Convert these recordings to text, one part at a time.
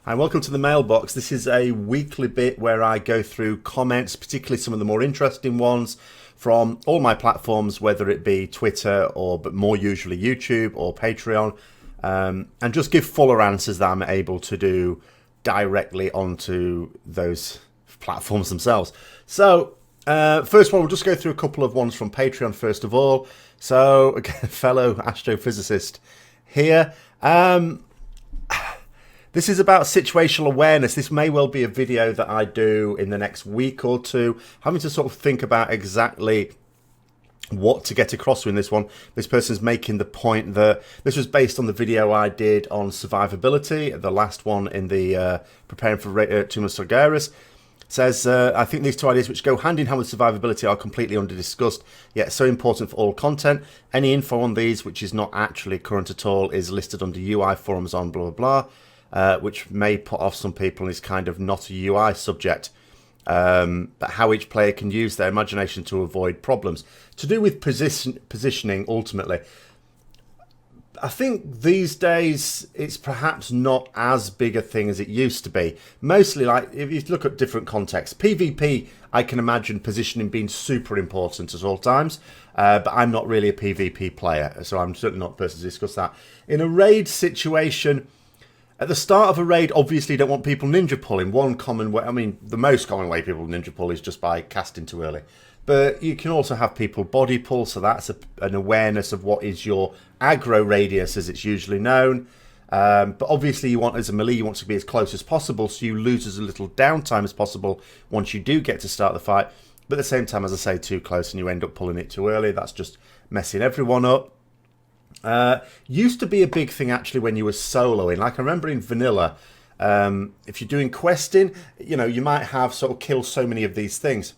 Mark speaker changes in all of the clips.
Speaker 1: Hi, welcome to the Mailbox. This is a weekly bit where I go through comments, particularly some of the more interesting ones from all my platforms, whether it be Twitter or, but more usually YouTube or Patreon, and just give fuller answers that I'm able to do directly onto those platforms themselves. So, first one, we'll just go through a couple of ones from Patreon first of all. So, again, fellow astrophysicist here. This is about situational awareness. This may well be a video that I do in the next week or two, having to sort of think about exactly what to get across in this one. This person's making the point that this was based on the video I did on survivability, the last one in the Preparing for Tumulus Argos. Says, I think these two ideas which go hand in hand with survivability are completely under-discussed, yet so important for all content. Any info on these, which is not actually current at all, is listed under UI forums on blah, blah, blah. Which may put off some people and is kind of not a UI subject, but how each player can use their imagination to avoid problems. To do with positioning, ultimately, I think these days it's perhaps not as big a thing as it used to be. Mostly, like, if you look at different contexts, PvP, I can imagine positioning being super important at all times, but I'm not really a PvP player, so I'm certainly not the person to discuss that. In a raid situation, at the start of a raid, obviously you don't want people ninja pulling. One common way, I mean, the most common way people ninja pull is just by casting too early. But you can also have people body pull, so that's an awareness of what is your aggro radius, as it's usually known. But obviously you want, as a melee, you want to be as close as possible, so you lose as little downtime as possible once you do get to start the fight. But at the same time, as I say, too close and you end up pulling it too early. That's just messing everyone up. Used to be a big thing actually when you were soloing. Like I remember in vanilla, if you're doing questing, you know, you might have sort of kill so many of these things.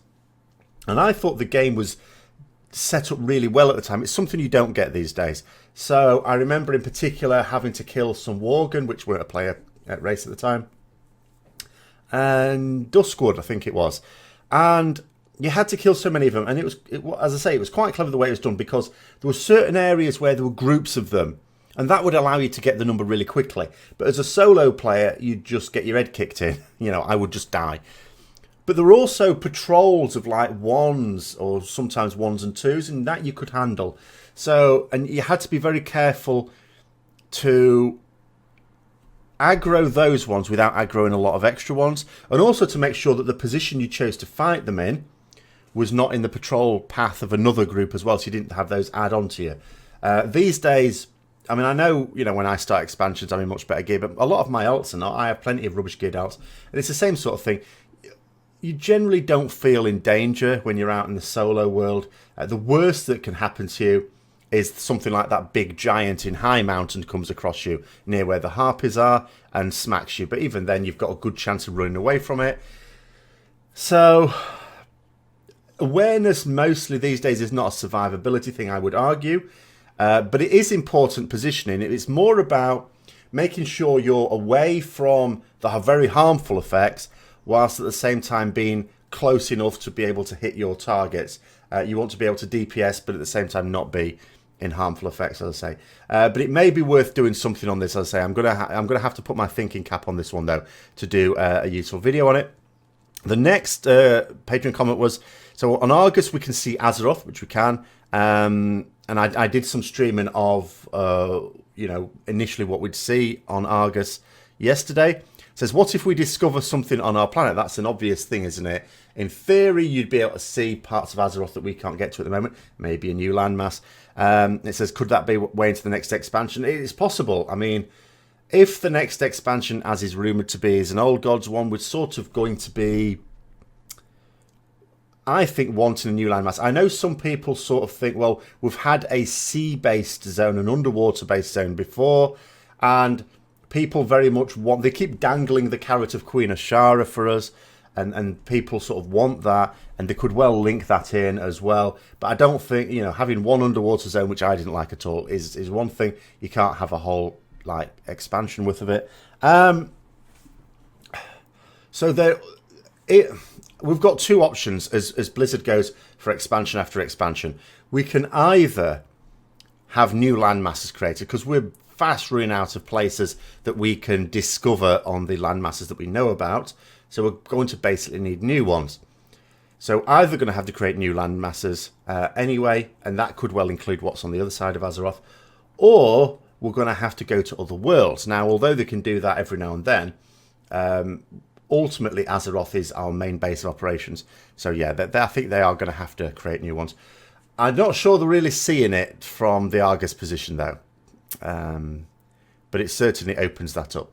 Speaker 1: And I thought the game was set up really well at the time. It's something you don't get these days. So I remember in particular having to kill some Worgen, which weren't a player at race at the time, and Duskwood, I think it was. And you had to kill so many of them, and it was, as I say, it was quite clever the way it was done, because there were certain areas where there were groups of them, and that would allow you to get the number really quickly. But as a solo player, you'd just get your head kicked in. You know, I would just die. But there were also patrols of like ones, or sometimes ones and twos, and that you could handle. So, and you had to be very careful to aggro those ones without aggroing a lot of extra ones, and also to make sure that the position you chose to fight them in was not in the patrol path of another group as well, so you didn't have those add on to you. These days, I mean, I know, you know, when I start expansions, I'm in much better gear, but a lot of my alts are not. I have plenty of rubbish geared alts, and it's the same sort of thing. You generally don't feel in danger when you're out in the solo world. The worst that can happen to you is something like that big giant in High Mountain comes across you near where the harpies are and smacks you. But even then, you've got a good chance of running away from it. So awareness mostly these days is not a survivability thing, I would argue. But it is important positioning. It's more about making sure you're away from the very harmful effects, whilst at the same time being close enough to be able to hit your targets. You want to be able to DPS, but at the same time not be in harmful effects, as I say. But it may be worth doing something on this, as I say. I'm gonna have to put my thinking cap on this one, though, to do a useful video on it. The next Patreon comment was, so on Argos we can see Azeroth, which we can, and I did some streaming of, you know, initially what we'd see on Argos yesterday. It says, what if we discover something on our planet? That's an obvious thing, isn't it? In theory, you'd be able to see parts of Azeroth that we can't get to at the moment, maybe a new landmass. It says, could that be way into the next expansion? It is possible. I mean, if the next expansion, as is rumoured to be, is an Old Gods one, we're sort of going to be, I think, wanting a new landmass. I know some people sort of think, well, we've had a sea-based zone, an underwater-based zone before, and people very much want, they keep dangling the carrot of Queen Ashara for us, and people sort of want that, and they could well link that in as well. But I don't think, you know, having one underwater zone, which I didn't like at all, is one thing. You can't have a whole, like, expansion width of it. So there, we've got two options as Blizzard goes for expansion after expansion. We can either have new land masses created, because we're fast running out of places that we can discover on the landmasses that we know about. So we're going to basically need new ones. So either going to have to create new landmasses anyway, and that could well include what's on the other side of Azeroth, or we're going to have to go to other worlds. Now, although they can do that every now and then, ultimately Azeroth is our main base of operations. So yeah, I think they are going to have to create new ones. I'm not sure they're really seeing it from the Argos position though, but it certainly opens that up.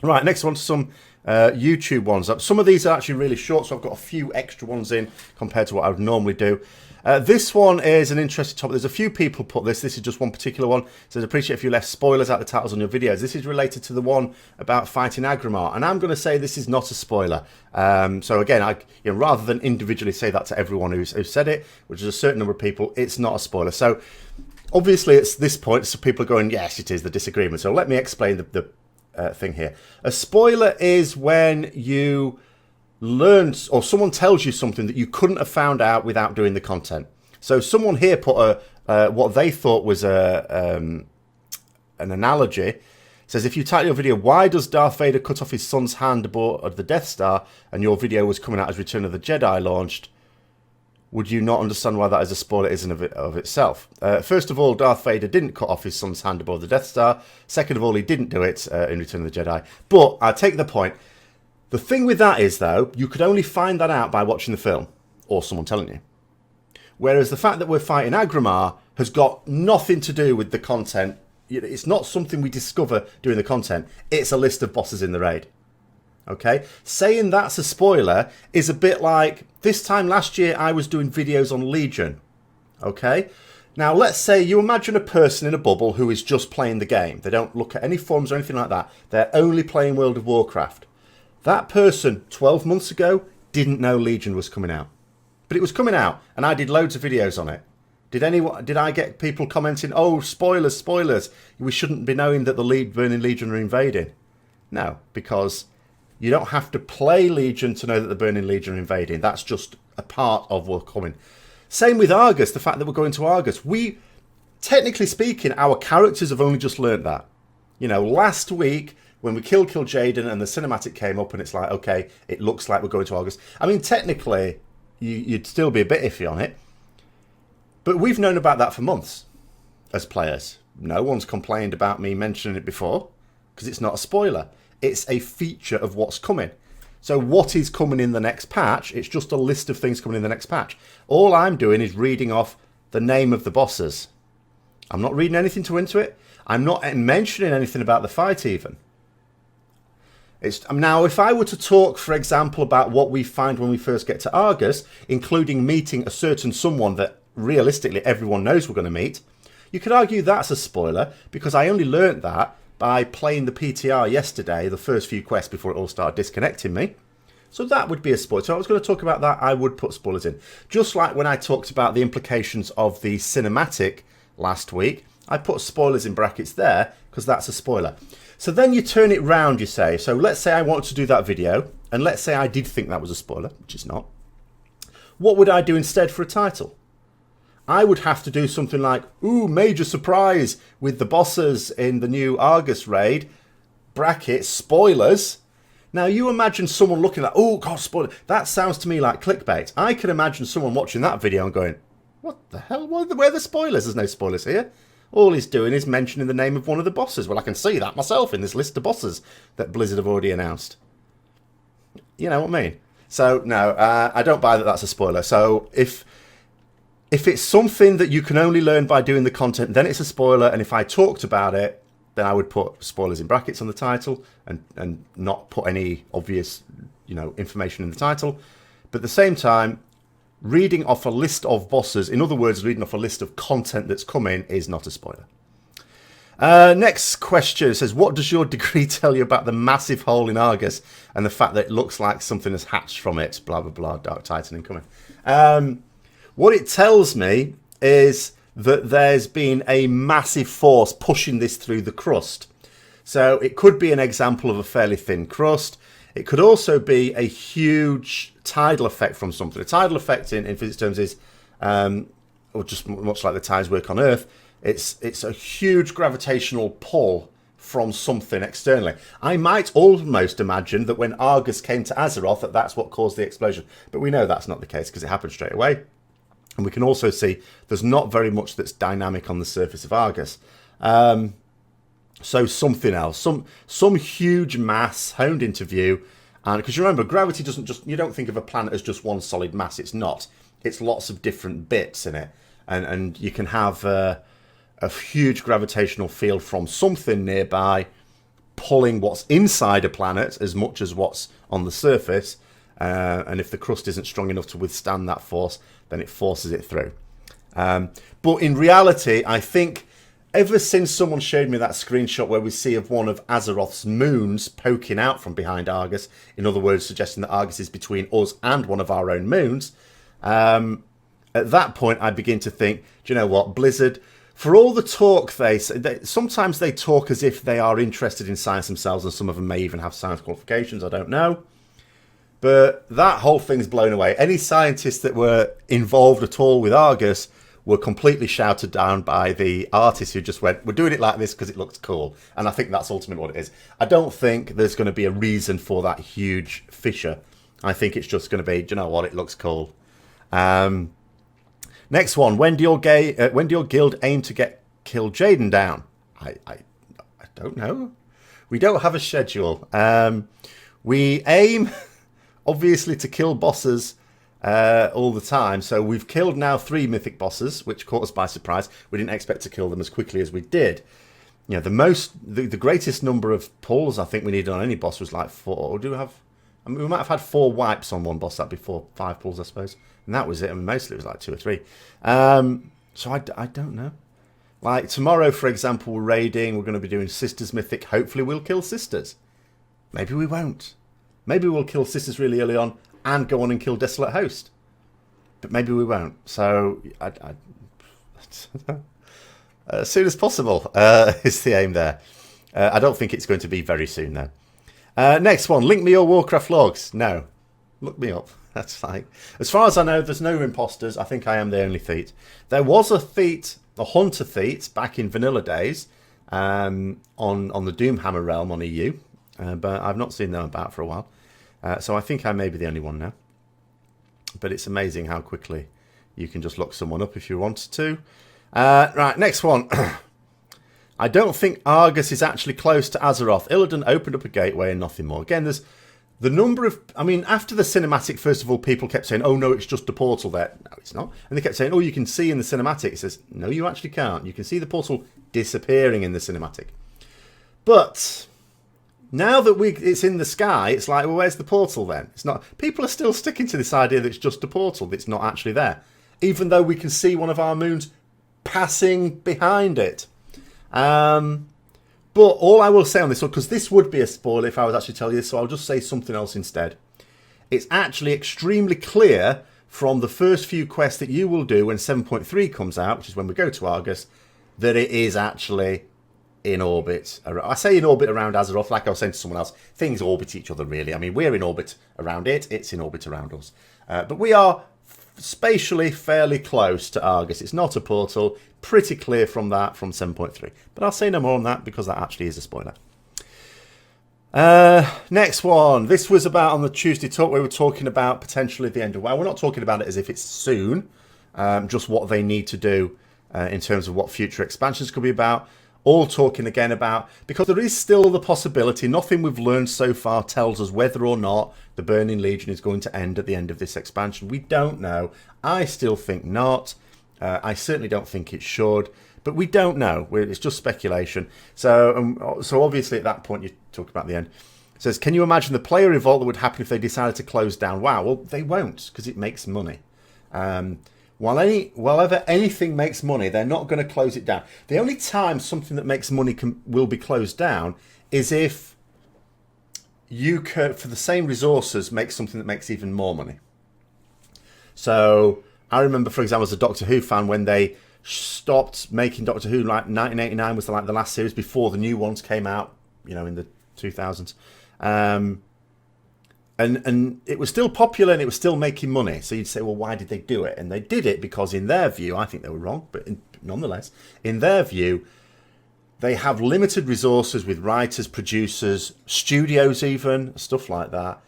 Speaker 1: Right, next one to some YouTube ones. Some of these are actually really short, so I've got a few extra ones in compared to what I would normally do. This one is an interesting topic. There's a few people put this. This is just one particular one. It says, appreciate if you left spoilers out the titles on your videos. This is related to the one about fighting Agramar, and I'm going to say this is not a spoiler. So again, rather than individually say that to everyone who's said it, which is a certain number of people, it's not a spoiler. So obviously, it's this point, so people are going, yes, it is the disagreement. So let me explain the thing here. A spoiler is when you learn, or someone tells you something that you couldn't have found out without doing the content. So someone here put what they thought was an analogy. Says, if you title your video, why does Darth Vader cut off his son's hand aboard the Death Star, and your video was coming out as Return of the Jedi launched, would you not understand why that is a spoiler isn't of itself? First of all, Darth Vader didn't cut off his son's hand aboard the Death Star. Second of all, he didn't do it in Return of the Jedi. But I take the point. The thing with that is, though, you could only find that out by watching the film or someone telling you. Whereas the fact that we're fighting Agramar has got nothing to do with the content. It's not something we discover during the content. It's a list of bosses in the raid. Okay? Saying that's a spoiler is a bit like, this time last year I was doing videos on Legion. Okay? Now let's say you imagine a person in a bubble who is just playing the game. They don't look at any forums or anything like that. They're only playing World of Warcraft. That person 12 months ago didn't know Legion was coming out. But it was coming out and I did loads of videos on it. Did I get people commenting, oh, spoilers, spoilers, we shouldn't be knowing that the Burning Legion are invading? No, because you don't have to play Legion to know that the Burning Legion are invading. That's just a part of what's coming. Same with Argos, the fact that we're going to Argos. Technically speaking, our characters have only just learnt that. Last week, when we killed Kiljaeden and the cinematic came up and it's like, okay, it looks like we're going to Argos. I mean, technically, you'd still be a bit iffy on it. But we've known about that for months as players. No one's complained about me mentioning it before because it's not a spoiler. It's a feature of what's coming. So what is coming in the next patch? It's just a list of things coming in the next patch. All I'm doing is reading off the name of the bosses. I'm not reading anything into it. I'm not mentioning anything about the fight even. Now, if I were to talk, for example, about what we find when we first get to Argos, including meeting a certain someone that realistically everyone knows we're going to meet, you could argue that's a spoiler because I only learnt that by playing the PTR yesterday, the first few quests before it all started disconnecting me. So that would be a spoiler. So I was going to talk about that. I would put spoilers in. Just like when I talked about the implications of the cinematic last week, I put spoilers in brackets there because that's a spoiler. So then you turn it round, you say. So let's say I wanted to do that video, and let's say I did think that was a spoiler, which is not. What would I do instead for a title? I would have to do something like, ooh, major surprise with the bosses in the new Argos raid, bracket, spoilers. Now, you imagine someone looking at, oh, God, spoiler. That sounds to me like clickbait. I can imagine someone watching that video and going, what the hell? Where are the spoilers? There's no spoilers here. All he's doing is mentioning the name of one of the bosses. Well, I can see that myself in this list of bosses that Blizzard have already announced. You know what I mean? So, no, I don't buy that that's a spoiler. So, if it's something that you can only learn by doing the content, then it's a spoiler. And if I talked about it, then I would put spoilers in brackets on the title and not put any obvious, information in the title. But at the same time, reading off a list of bosses, in other words, reading off a list of content that's coming, is not a spoiler. Next question says, what does your degree tell you about the massive hole in Argos and the fact that it looks like something has hatched from it? Blah, blah, blah, Dark Titan incoming. What it tells me is that there's been a massive force pushing this through the crust. So it could be an example of a fairly thin crust. It could also be a huge tidal effect from something. A tidal effect in physics terms is, or just much like the tides work on Earth, It's a huge gravitational pull from something externally. I might almost imagine that when Argos came to Azeroth, that's what caused the explosion. But we know that's not the case because it happened straight away. And we can also see there's not very much that's dynamic on the surface of Argos. So something else, some huge mass honed into view. And because you remember, gravity doesn't just, you don't think of a planet as just one solid mass. It's not. It's lots of different bits in it. And you can have a huge gravitational field from something nearby pulling what's inside a planet as much as what's on the surface. And if the crust isn't strong enough to withstand that force, then it forces it through. But in reality, I think ever since someone showed me that screenshot where we see of one of Azeroth's moons poking out from behind Argos, in other words, suggesting that Argos is between us and one of our own moons, at that point I begin to think, do you know what, Blizzard, for all the talk sometimes they talk as if they are interested in science themselves, and some of them may even have science qualifications, I don't know. But that whole thing's blown away. Any scientists that were involved at all with Argos were completely shouted down by the artists who just went, we're doing it like this because it looks cool. And I think that's ultimately what it is. I don't think there's going to be a reason for that huge fissure. I think it's just going to be, do you know what, it looks cool. Next one, when do your guild aim to get Kiljaeden down? I don't know. We don't have a schedule. We aim, obviously, to kill bosses all the time. So we've killed now 3 mythic bosses, which caught us by surprise. We didn't expect to kill them as quickly as we did. You know, the greatest number of pulls I think we needed on any boss was like 4. Or do we have? I mean, we might have had 4 wipes on one boss. That'd be 5 pulls, I suppose. And that was it. I mean, mostly it was like 2 or 3. So I don't know. Like tomorrow, for example, we're raiding. We're going to be doing Sisters Mythic. Hopefully we'll kill Sisters. Maybe we won't. Maybe we'll kill Sisters really early on and go on and kill Desolate Host. But maybe we won't. So as soon as possible is the aim there. I don't think it's going to be very soon, though. Next one. Link me your Warcraft logs. No. Look me up. That's fine. As far as I know, there's no imposters. I think I am the only Thete. There was a Hunter Thete, back in vanilla days, on the Doomhammer realm on EU. But I've not seen them about for a while. So I think I may be the only one now. But it's amazing how quickly you can just look someone up if you wanted to. Right, next one. I don't think Argos is actually close to Azeroth. Illidan opened up a gateway and nothing more. Again, there's the number of... I mean, after the cinematic, first of all, people kept saying, oh, no, it's just a portal there. No, it's not. And they kept saying, oh, you can see in the cinematic. It says, no, you actually can't. You can see the portal disappearing in the cinematic. But now that it's in the sky, it's like, well, where's the portal then? It's not. People are still sticking to this idea that it's just a portal, that's not actually there. Even though we can see one of our moons passing behind it. But all I will say on this one, because this would be a spoiler if I was actually telling you this, so I'll just say something else instead. It's actually extremely clear from the first few quests that you will do when 7.3 comes out, which is when we go to Argos, that it is actually in orbit. I say in orbit around Azeroth, like I was saying to someone else, things orbit each other really. I mean, we're in orbit around it, it's in orbit around us. But we are spatially fairly close to Argos. It's not a portal. Pretty clear from that, from 7.3. But I'll say no more on that because that actually is a spoiler. Next one. This was about on the Tuesday talk. We were talking about potentially the end of WoW. We're not talking about it as if it's soon. Just what they need to do in terms of what future expansions could be about. All talking again about, because there is still the possibility, nothing we've learned so far tells us whether or not the Burning Legion is going to end at the end of this expansion. We don't know. I still think not. I certainly don't think it should, but we don't know. It's just speculation. So obviously at that point you talk about the end. It says, can you imagine the player revolt that would happen if they decided to close down WoW? Well, they won't, because it makes money. While ever anything makes money, they're not going to close it down. The only time something that makes money will be closed down is if you could, for the same resources, make something that makes even more money. So I remember, for example, as a Doctor Who fan, when they stopped making Doctor Who, like 1989 was the last series before the new ones came out, in the 2000s. And it was still popular and it was still making money. So you'd say, well, why did they do it? And they did it because in their view, I think they were wrong, but nonetheless, in their view, they have limited resources with writers, producers, studios even, stuff like that,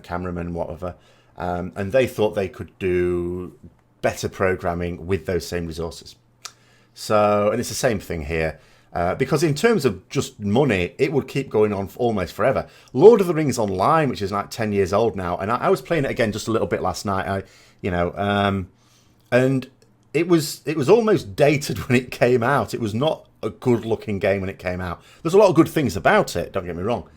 Speaker 1: cameramen, whatever. And they thought they could do better programming with those same resources. So, and it's the same thing here. Because in terms of just money, it would keep going on almost forever. Lord of the Rings Online, which is like 10 years old now, and I was playing it again just a little bit last night. And it was almost dated when it came out. It was not a good-looking game when it came out. There's a lot of good things about it, don't get me wrong.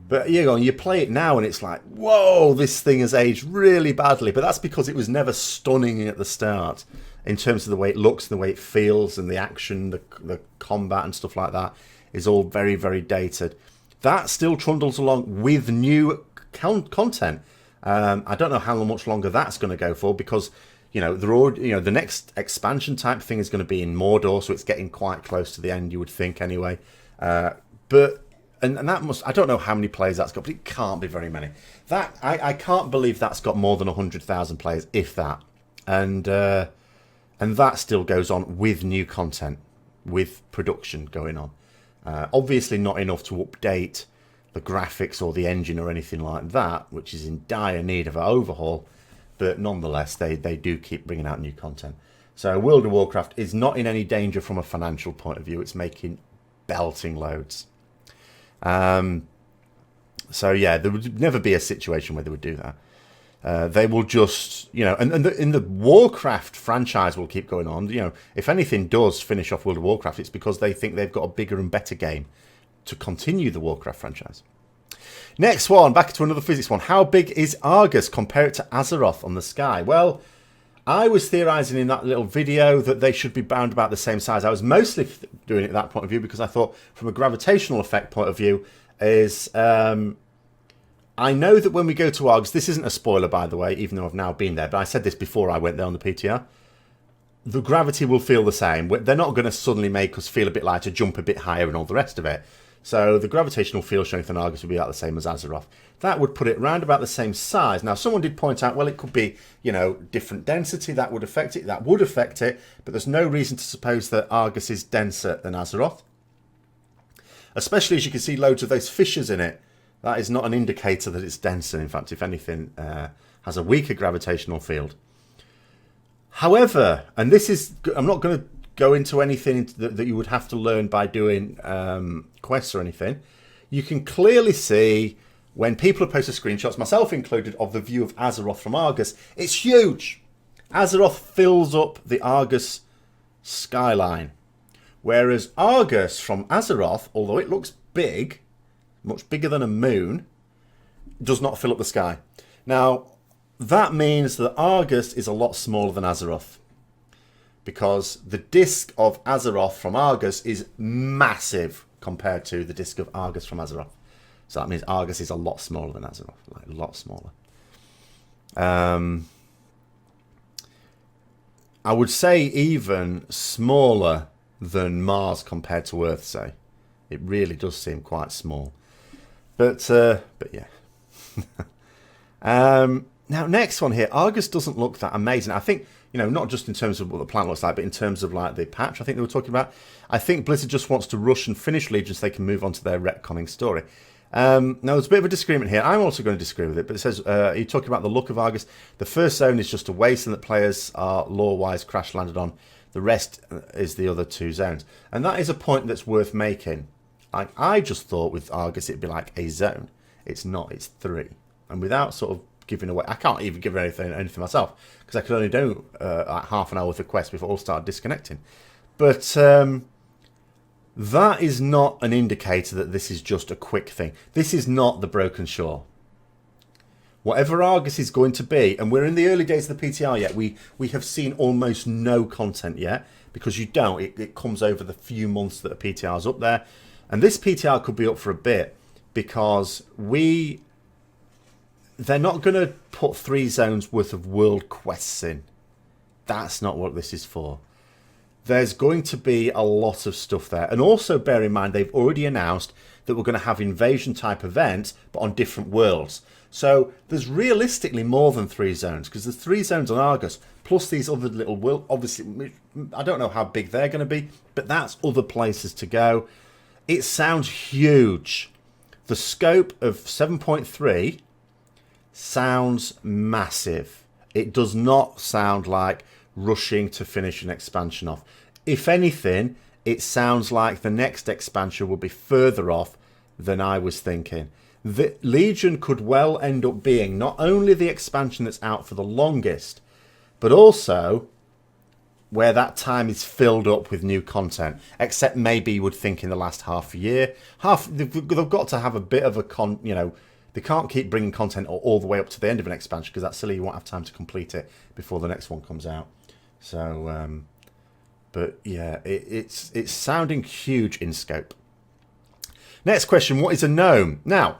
Speaker 1: But you play it now and it's like, whoa, this thing has aged really badly. But that's because it was never stunning at the start in terms of the way it looks, the way it feels, and the action, the combat and stuff like that is all very, very dated. That still trundles along with new content. I don't know how much longer that's going to go for because, the next expansion type thing is going to be in Mordor, so it's getting quite close to the end, you would think anyway. But that must, I don't know how many players that's got, but it can't be very many. That I can't believe that's got more than 100,000 players, if that. And that still goes on with new content, with production going on. Obviously not enough to update the graphics or the engine or anything like that, which is in dire need of an overhaul. But nonetheless, they do keep bringing out new content. So World of Warcraft is not in any danger from a financial point of view. It's making belting loads. So yeah, there would never be a situation where they would do that. They will just, and the Warcraft franchise will keep going on. If anything does finish off World of Warcraft, it's because they think they've got a bigger and better game to continue the Warcraft franchise. Next one, back to another physics one. How big is Argus? Compare it to Azeroth on the sky. Well, I was theorizing in that little video that they should be bound about the same size. I was mostly doing it at that point of view because I thought from a gravitational effect point of view is... I know that when we go to Argos, this isn't a spoiler, by the way, even though I've now been there, but I said this before I went there on the PTR. The gravity will feel the same. They're not going to suddenly make us feel a bit lighter, jump a bit higher and all the rest of it. So the gravitational field strength on Argos would be about the same as Azeroth. That would put it around about the same size. Now, someone did point out, well, it could be, different density. That would affect it. That would affect it. But there's no reason to suppose that Argus is denser than Azeroth. Especially as you can see loads of those fissures in it. That is not an indicator that it's denser. In fact, if anything, has a weaker gravitational field. However, and this is, I'm not going to go into anything that you would have to learn by doing quests or anything. You can clearly see when people have posted screenshots, myself included, of the view of Azeroth from Argus. It's huge. Azeroth fills up the Argus skyline. Whereas Argus from Azeroth, although it looks big, much bigger than a moon, does not fill up the sky. Now, that means that Argus is a lot smaller than Azeroth. Because the disk of Azeroth from Argus is massive compared to the disk of Argus from Azeroth. So that means Argus is a lot smaller than Azeroth. Like, a lot smaller. I would say even smaller than Mars compared to Earth, say. It really does seem quite small. But yeah. Now, next one here. Argus doesn't look that amazing. I think, not just in terms of what the planet looks like, but in terms of like the patch I think they were talking about. I think Blizzard just wants to rush and finish Legion so they can move on to their retconning story. Now, there's a bit of a disagreement here. I'm also going to disagree with it, but it says, you're talking about the look of Argus. The first zone is just a wasteland that players are lore-wise crash-landed on. The rest is the other two zones. And that is a point that's worth making. I just thought with Argus it'd be like a zone. It's not, it's 3. And without sort of giving away, I can't even give anything myself, because I could only do like half an hour worth of quest before it all started disconnecting. But that is not an indicator that this is just a quick thing. This is not the Broken Shore. Whatever Argus is going to be, and we're in the early days of the PTR yet, we have seen almost no content yet, because you don't. It comes over the few months that a PTR is up there. And this PTR could be up for a bit, because they're not going to put 3 zones worth of world quests in. That's not what this is for. There's going to be a lot of stuff there. And also bear in mind, they've already announced that were going to have invasion type events, but on different worlds. So there's realistically more than 3 zones, because there's 3 zones on Argos, plus these other little worlds. Obviously, I don't know how big they're going to be, but that's other places to go. It sounds huge. The scope of 7.3 sounds massive. It does not sound like rushing to finish an expansion off. If anything, it sounds like the next expansion will be further off than I was thinking. The Legion could well end up being not only the expansion that's out for the longest, but also where that time is filled up with new content. Except maybe you would think in the last half a year. They've got to have a bit of a they can't keep bringing content all the way up to the end of an expansion, because that's silly. You won't have time to complete it before the next one comes out. So, but yeah, it's sounding huge in scope. Next question, what is a gnome? Now,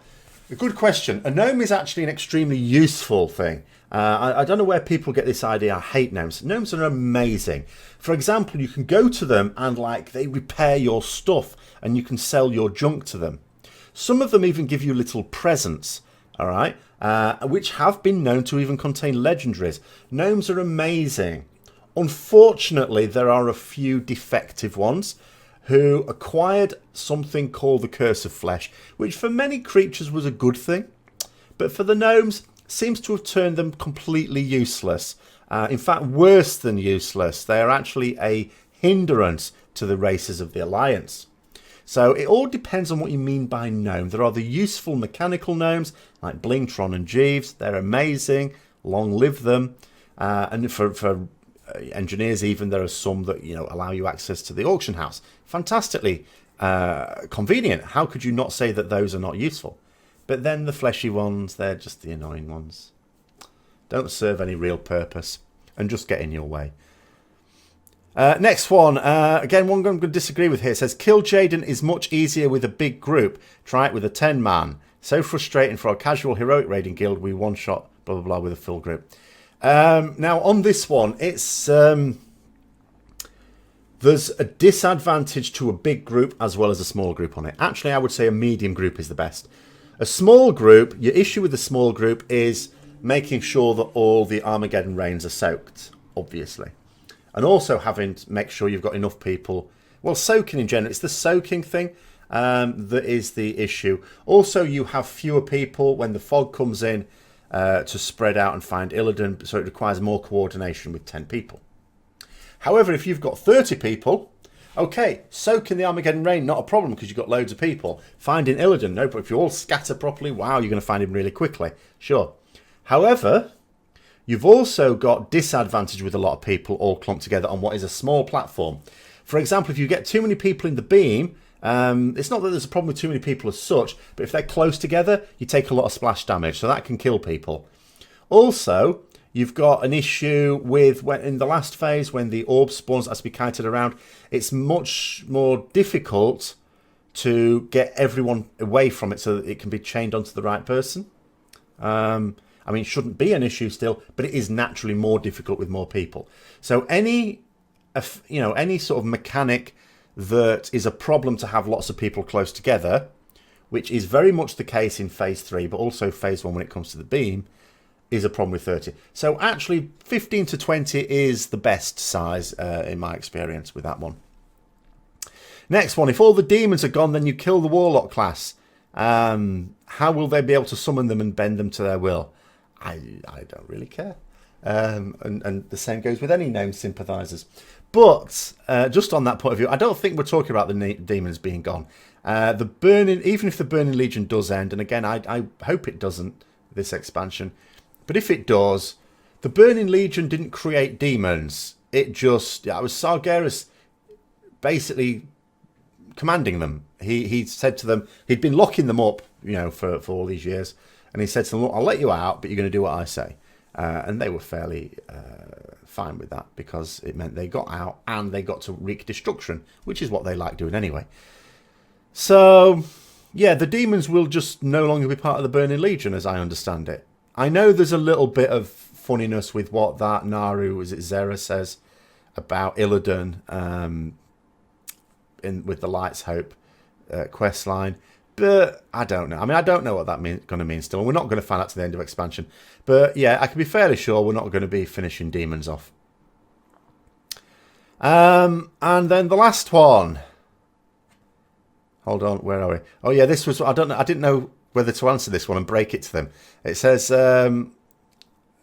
Speaker 1: a good question. A gnome is actually an extremely useful thing. I don't know where people get this idea. I hate gnomes. Gnomes are amazing. For example, you can go to them and they repair your stuff, and you can sell your junk to them. Some of them even give you little presents, all right, which have been known to even contain legendaries. Gnomes are amazing. Unfortunately, there are a few defective ones who acquired something called the Curse of Flesh, which for many creatures was a good thing, but for the gnomes seems to have turned them completely useless. In fact, worse than useless. They are actually a hindrance to the races of the Alliance. So it all depends on what you mean by gnome. There are the useful mechanical gnomes like Blingtron and Jeeves. They're amazing. Long live them. And for engineers even, there are some that allow you access to the auction house. Fantastically convenient. How could you not say that those are not useful? But then the fleshy ones, they're just the annoying ones. Don't serve any real purpose and just get in your way. Next one. Again, one I'm going to disagree with here. It says, Kiljaeden is much easier with a big group. Try it with a 10-man. So frustrating for our casual heroic raiding guild. We one-shot, blah, blah, blah, with a full group. Now, on this one, it's there's a disadvantage to a big group as well as a small group on it. Actually, I would say a medium group is the best. A small group, your issue with the small group is making sure that all the Armageddon rains are soaked, obviously. And also having to make sure you've got enough people. Well, soaking in general, it's the soaking thing that is the issue. Also, you have fewer people when the fog comes in to spread out and find Illidan, so it requires more coordination with 10 people. However, if you've got 30 people, okay, soaking the Armageddon rain, not a problem because you've got loads of people. Finding Illidan, no, but if you all scatter properly, wow, you're going to find him really quickly. Sure. However, you've also got disadvantage with a lot of people all clumped together on what is a small platform. For example, if you get too many people in the beam, it's not that there's a problem with too many people as such, but if they're close together, you take a lot of splash damage, so that can kill people. Also, you've got an issue with when in the last phase, when the orb spawns has to be kited around, it's much more difficult to get everyone away from it so that it can be chained onto the right person. I mean, it shouldn't be an issue still, but it is naturally more difficult with more people. So any sort of mechanic that is a problem to have lots of people close together, which is very much the case in Phase 3, but also Phase 1 when it comes to the beam, is a problem with 30. So actually, 15 to 20 is the best size in my experience with that one. Next one, if all the demons are gone, then you kill the Warlock class. How will they be able to summon them and bend them to their will? I don't really care. And the same goes with any gnome sympathisers. But just on that point of view, I don't think we're talking about the demons being gone. The burning, even if the Burning Legion does end, and again, I hope it doesn't, this expansion, but if it does, the Burning Legion didn't create demons. It was Sargeras basically commanding them. He said to them, he'd been locking them up, for all these years, and he said to them, look, I'll let you out, but you're going to do what I say. And they were fairly fine with that because it meant they got out and they got to wreak destruction, which is what they like doing anyway. So, yeah, the demons will just no longer be part of the Burning Legion, as I understand it. I know there's a little bit of funniness with what that Naru, is it Zera, says about Illidan with the Light's Hope quest line. But I don't know. I mean, I don't know what that going to mean still. And we're not going to find out to the end of expansion. But yeah, I can be fairly sure we're not going to be finishing demons off. And then the last one. Hold on, where are we? Oh yeah, this was, I don't know. I didn't know whether to answer this one and break it to them. It says,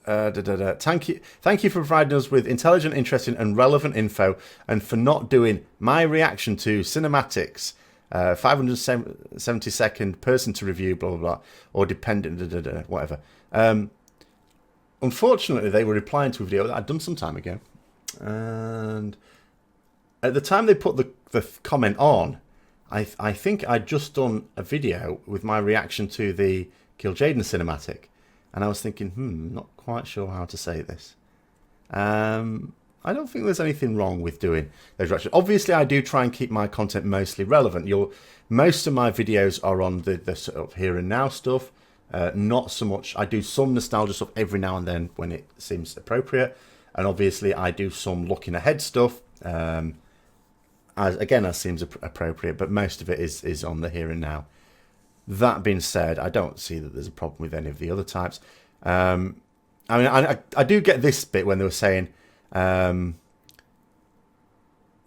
Speaker 1: thank you for providing us with intelligent, interesting and relevant info, and for not doing my reaction to cinematics, 570-second person to review, blah blah blah, or dependent, whatever. Unfortunately, they were replying to a video that I'd done some time ago, and at the time they put the comment on, I think I'd just done a video with my reaction to the Kiljaeden cinematic, and I was thinking, not quite sure how to say this. I don't think there's anything wrong with doing those reactions. Obviously, I do try and keep my content mostly relevant. Most of my videos are on the sort of here and now stuff. Not so much. I do some nostalgia stuff every now and then when it seems appropriate, and obviously I do some looking ahead stuff. As seems appropriate, but most of it is on the here and now. That being said, I don't see that there's a problem with any of the other types. I mean, I do get this bit when they were saying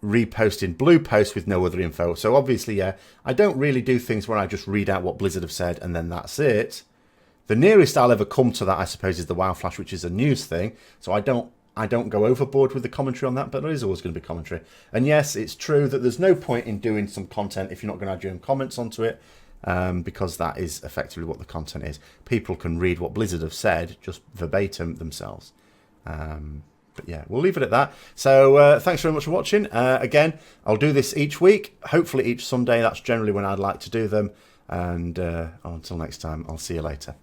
Speaker 1: reposting blue posts with no other info. So obviously, yeah, I don't really do things where I just read out what Blizzard have said and then that's it. The nearest I'll ever come to that, I suppose, is the WoW Flash, which is a news thing. So I don't go overboard with the commentary on that, but there is always going to be commentary. And yes, it's true that there's no point in doing some content if you're not going to add your own comments onto it, because that is effectively what the content is. People can read what Blizzard have said, just verbatim themselves. But yeah, we'll leave it at that. So thanks very much for watching. Again, I'll do this each week, hopefully each Sunday. That's generally when I'd like to do them. And until next time, I'll see you later.